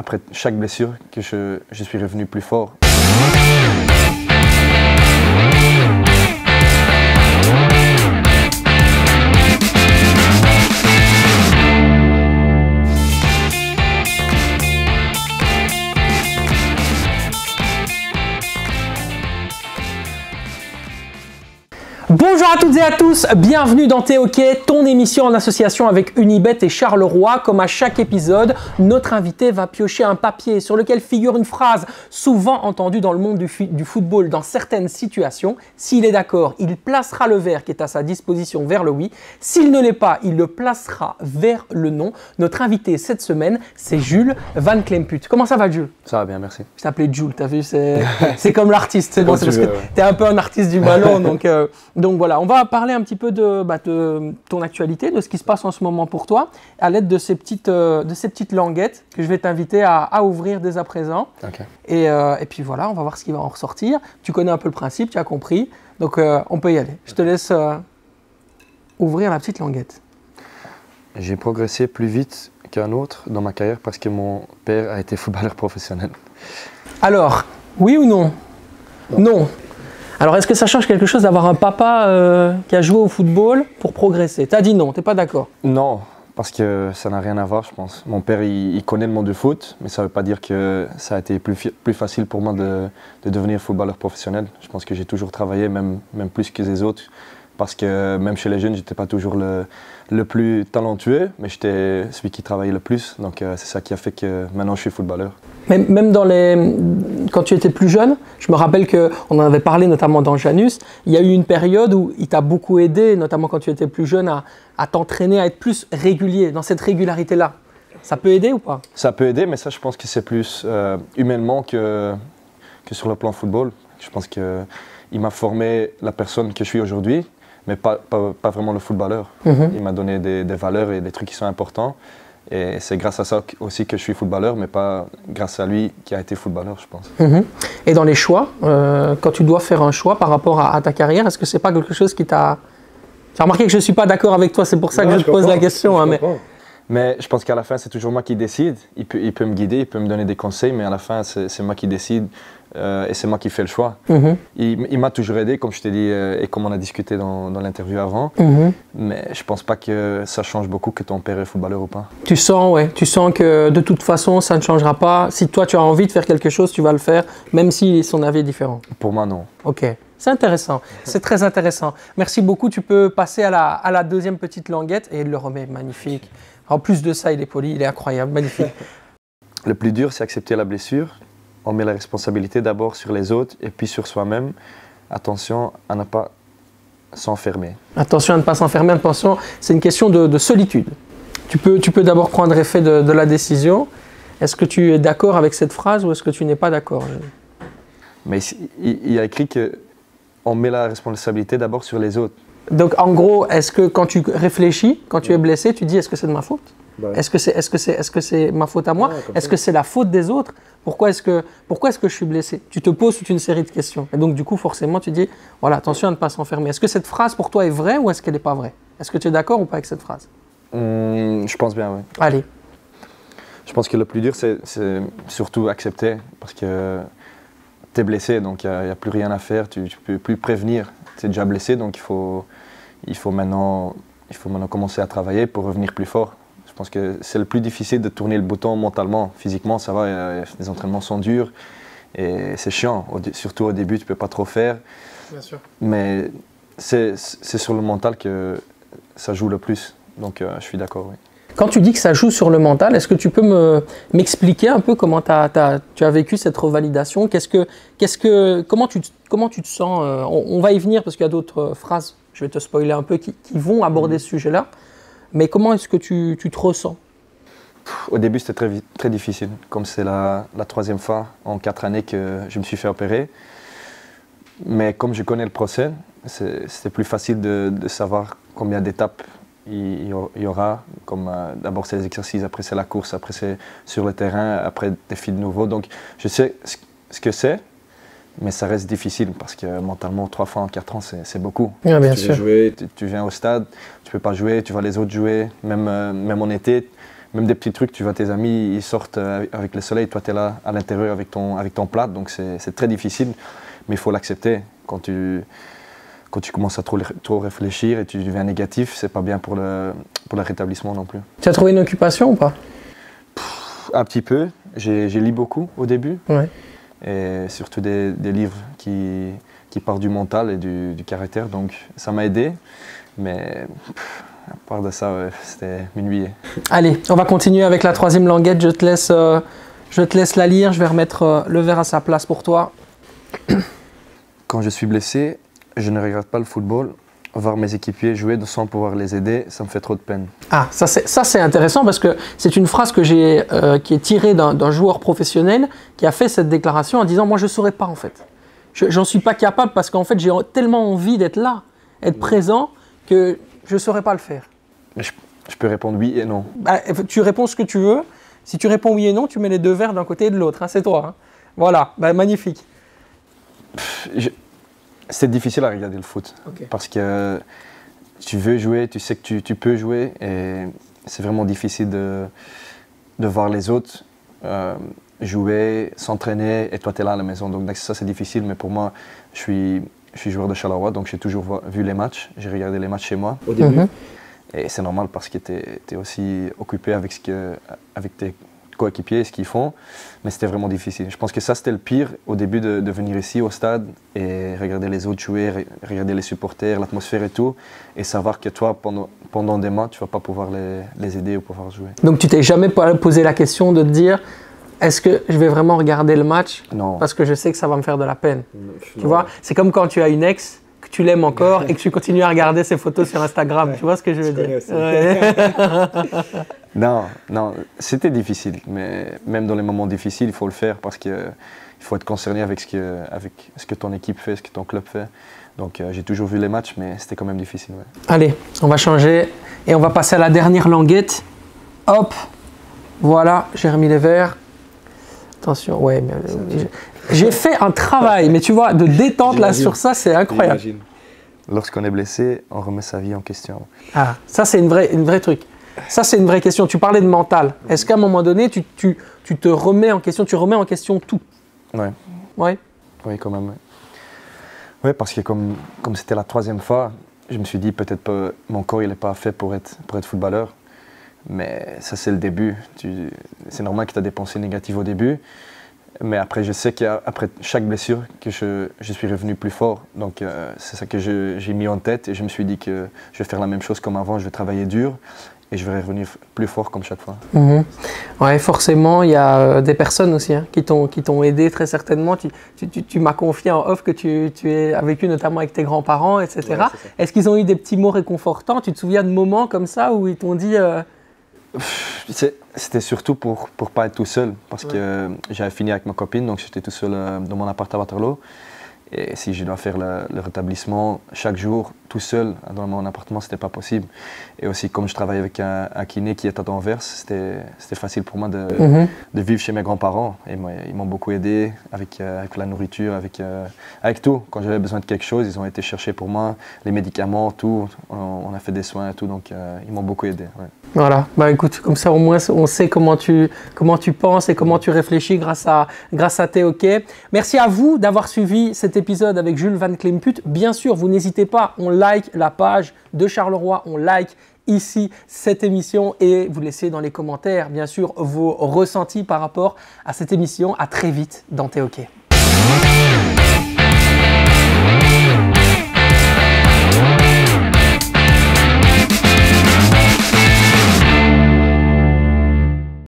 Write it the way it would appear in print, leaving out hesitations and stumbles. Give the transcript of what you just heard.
après chaque blessure que je suis revenu plus fort. Bonjour à toutes et à tous, bienvenue dans T'es OK, ton émission en association avec Unibet et Charleroi. Comme à chaque épisode, notre invité va piocher un papier sur lequel figure une phrase souvent entendue dans le monde du football dans certaines situations. S'il est d'accord, il placera le verre qui est à sa disposition vers le oui. S'il ne l'est pas, il le placera vers le non. Notre invité cette semaine, c'est Jules Van Klemput. Comment ça va, Jules? Ça va bien, merci. Je t'appelais Jules, t'as vu, c'est comme l'artiste, c'est bon, c'est parce que ouais. t'es un peu un artiste du ballon, donc voilà, on va parler un petit peu de ton actualité, de ce qui se passe en ce moment pour toi, à l'aide de ces petites languettes que je vais t'inviter à ouvrir dès à présent. Okay. Et puis voilà, on va voir ce qui va en ressortir. Tu connais un peu le principe, tu as compris, donc on peut y aller. Je te laisse ouvrir la petite languette. J'ai progressé plus vite qu'un autre dans ma carrière parce que mon père a été footballeur professionnel. Alors, oui ou non? Non. Alors, est-ce que ça change quelque chose d'avoir un papa qui a joué au football pour progresser? T'as dit non, t'es pas d'accord? Non, parce que ça n'a rien à voir, je pense. Mon père, il connaît le monde du foot, mais ça ne veut pas dire que ça a été plus facile pour moi de devenir footballeur professionnel. Je pense que j'ai toujours travaillé, même plus que les autres, parce que même chez les jeunes, je n'étais pas toujours le plus talentueux, mais j'étais celui qui travaillait le plus. Donc, c'est ça qui a fait que maintenant, je suis footballeur. Même quand tu étais plus jeune, je me rappelle qu'on en avait parlé notamment dans Janus, il y a eu une période où il t'a beaucoup aidé, notamment quand tu étais plus jeune, à t'entraîner, à être plus régulier, dans cette régularité-là. Ça peut aider ou pas? Ça peut aider, mais ça, je pense que c'est plus humainement que sur le plan football. Je pense qu'il m'a formé la personne que je suis aujourd'hui, mais pas vraiment le footballeur. Il m'a donné des valeurs et des trucs qui sont importants. Et c'est grâce à ça aussi que je suis footballeur, mais pas grâce à lui qui a été footballeur, je pense. Et dans les choix, quand tu dois faire un choix par rapport à ta carrière, est-ce que c'est pas quelque chose qui t'a... Tu as remarqué que je ne suis pas d'accord avec toi, c'est pour ça que je te pose la question. Mais je pense qu'à la fin, c'est toujours moi qui décide. Il peut me guider, il peut me donner des conseils, mais à la fin, c'est moi qui décide et c'est moi qui fais le choix. Il m'a toujours aidé, comme je t'ai dit et comme on a discuté dans l'interview avant. Mais je ne pense pas que ça change beaucoup que ton père est footballeur ou pas. Tu sens que de toute façon, ça ne changera pas. Si toi, tu as envie de faire quelque chose, tu vas le faire, même si son avis est différent. Pour moi, non. Ok. C'est intéressant, c'est très intéressant. Merci beaucoup, tu peux passer à la deuxième petite languette et il le remet magnifique. En plus de ça, il est poli, il est incroyable, magnifique. Le plus dur, c'est accepter la blessure. On met la responsabilité d'abord sur les autres et puis sur soi-même. Attention à ne pas s'enfermer. Attention à ne pas s'enfermer, attention, c'est une question de solitude. Tu peux d'abord prendre effet de la décision. Est-ce que tu es d'accord avec cette phrase ou est-ce que tu n'es pas d'accord? Mais il y a écrit qu'on met la responsabilité d'abord sur les autres. Donc en gros, est-ce que quand tu réfléchis, quand tu es blessé, tu dis est-ce que c'est de ma faute? Est-ce que c'est ma faute à moi? Est-ce que c'est la faute des autres? Pourquoi est-ce que je suis blessé? Tu te poses toute une série de questions. Et donc du coup, forcément, tu dis voilà, attention à ne pas s'enfermer. Est-ce que cette phrase pour toi est vraie ou est-ce qu'elle n'est pas vraie? Est-ce que tu es d'accord ou pas avec cette phrase? Je pense bien, oui. Allez. Je pense que le plus dur, c'est surtout accepter parce que tu es blessé, donc il n'y a plus rien à faire, tu ne peux plus prévenir. Tu es déjà blessé, donc il faut maintenant commencer à travailler pour revenir plus fort. Je pense que c'est le plus difficile de tourner le bouton mentalement. Physiquement, ça va, les entraînements sont durs et c'est chiant. Surtout au début, tu ne peux pas trop faire. Bien sûr. Mais c'est sur le mental que ça joue le plus. Donc je suis d'accord, oui. Quand tu dis que ça joue sur le mental, est-ce que tu peux m'expliquer un peu comment tu as vécu cette revalidation? Comment tu te sens? On va y venir parce qu'il y a d'autres phrases, je vais te spoiler un peu, qui vont aborder ce sujet-là. Mais comment est-ce que tu te ressens? Au début, c'était très difficile. Comme c'est la troisième fois en 4 années que je me suis fait opérer. Mais comme je connais le procès, c'était plus facile de savoir combien d'étapes il y aura. Comme d'abord c'est les exercices, après c'est la course, après c'est sur le terrain, après défi de nouveau. Donc je sais ce que c'est, mais ça reste difficile parce que mentalement 3 fois en 4 ans c'est beaucoup. Ah, bien tu veux jouer, tu viens au stade, tu peux pas jouer, tu vois les autres jouer, même en été. même des petits trucs, tu vois tes amis, ils sortent avec le soleil, toi tu es là à l'intérieur avec ton plat, donc c'est très difficile, mais il faut l'accepter. Quand tu commences à trop réfléchir et tu deviens négatif, c'est pas bien pour le rétablissement non plus. Tu as trouvé une occupation ou pas? Un petit peu, j'ai lu beaucoup au début, Ouais. et surtout des livres qui parlent du mental et du caractère, donc ça m'a aidé, mais à part de ça, ouais, c'était m'ennuyer. Allez, on va continuer avec la troisième languette. Je te laisse la lire. Je vais remettre le verre à sa place pour toi. Quand je suis blessé, je ne regrette pas le football. Voir mes équipiers jouer sans pouvoir les aider, ça me fait trop de peine. Ah, ça c'est intéressant parce que c'est une phrase que qui est tirée d'un joueur professionnel qui a fait cette déclaration en disant « Moi, je ne saurais pas en fait. J'en suis pas capable parce qu'en fait, j'ai tellement envie d'être là, être présent, que je ne saurais pas le faire. » Mais je peux répondre oui et non. Bah, tu réponds ce que tu veux. Si tu réponds oui et non, tu mets les deux verres d'un côté et de l'autre. Hein, c'est toi. Hein. Voilà, bah, magnifique. C'est difficile à regarder le foot. Okay. Parce que tu veux jouer, tu sais que tu peux jouer et c'est vraiment difficile de voir les autres jouer, s'entraîner et toi tu es là à la maison. Donc ça c'est difficile, mais pour moi je suis joueur de Charleroi, donc j'ai toujours vu les matchs. J'ai regardé les matchs chez moi au début. Et c'est normal parce que tu es aussi occupé avec tes coéquipiers et ce qu'ils font, mais c'était vraiment difficile. Je pense que ça c'était le pire au début de venir ici au stade et regarder les autres jouer, regarder les supporters, l'atmosphère et tout, et savoir que toi pendant des matchs tu vas pas pouvoir les aider ou pouvoir jouer. Donc tu t'es jamais posé la question de te dire est-ce que je vais vraiment regarder le match? Non. Parce que je sais que ça va me faire de la peine. Tu vois, c'est comme quand tu as une ex que tu l'aimes encore et que tu continues à regarder ses photos sur Instagram. Tu vois ce que je veux dire? Non, c'était difficile, mais même dans les moments difficiles, il faut le faire parce qu'il faut être concerné avec ce que ton équipe fait, ce que ton club fait. Donc j'ai toujours vu les matchs, mais c'était quand même difficile. Ouais. Allez, on va changer et on va passer à la dernière languette. Hop, voilà, j'ai remis les verres. Attention, ouais, mais j'ai fait un travail, mais tu vois, de détente là sur ça, c'est incroyable. Lorsqu'on est blessé, on remet sa vie en question. Ah, ça c'est une vraie truc. Ça c'est une vraie question. Tu parlais de mental. Est-ce qu'à un moment donné, tu te remets en question, tu remets en question tout? Ouais. Ouais. Oui, quand même. Oui, parce que comme c'était la troisième fois, je me suis dit peut-être pas mon corps il n'est pas fait pour être footballeur. Mais ça c'est le début. C'est normal que tu as des pensées négatives au début. Mais après, je sais qu'après chaque blessure, que je suis revenu plus fort. Donc, c'est ça que j'ai mis en tête et je me suis dit que je vais faire la même chose comme avant, je vais travailler dur et je vais revenir plus fort comme chaque fois. Ouais, forcément, il y a des personnes aussi hein, qui t'ont aidé très certainement. Tu m'as confié en off que tu as vécu notamment avec tes grands-parents, etc. Ouais, est-ce qu'ils ont eu des petits mots réconfortants? Tu te souviens de moments comme ça où ils t'ont dit… C'était surtout pour pas être tout seul, parce que j'avais fini avec ma copine, donc j'étais tout seul dans mon appart à Waterloo. Et si je dois faire le rétablissement chaque jour, tout seul, dans mon appartement, c'était pas possible. Et aussi, comme je travaille avec un kiné qui est à Anvers, c'était facile pour moi de vivre chez mes grands-parents. Et moi, ils m'ont beaucoup aidé avec la nourriture, avec tout. Quand j'avais besoin de quelque chose, ils ont été chercher pour moi, les médicaments, tout. On a fait des soins et tout, donc ils m'ont beaucoup aidé. Ouais. Voilà, bah écoute, comme ça au moins on sait comment tu penses et comment tu réfléchis grâce à TOK. Merci à vous d'avoir suivi cet épisode avec Jules Van Klemput. Bien sûr, vous n'hésitez pas, on like la page de Charleroi, on like ici cette émission et vous laissez dans les commentaires bien sûr vos ressentis par rapport à cette émission. À très vite dans TOK.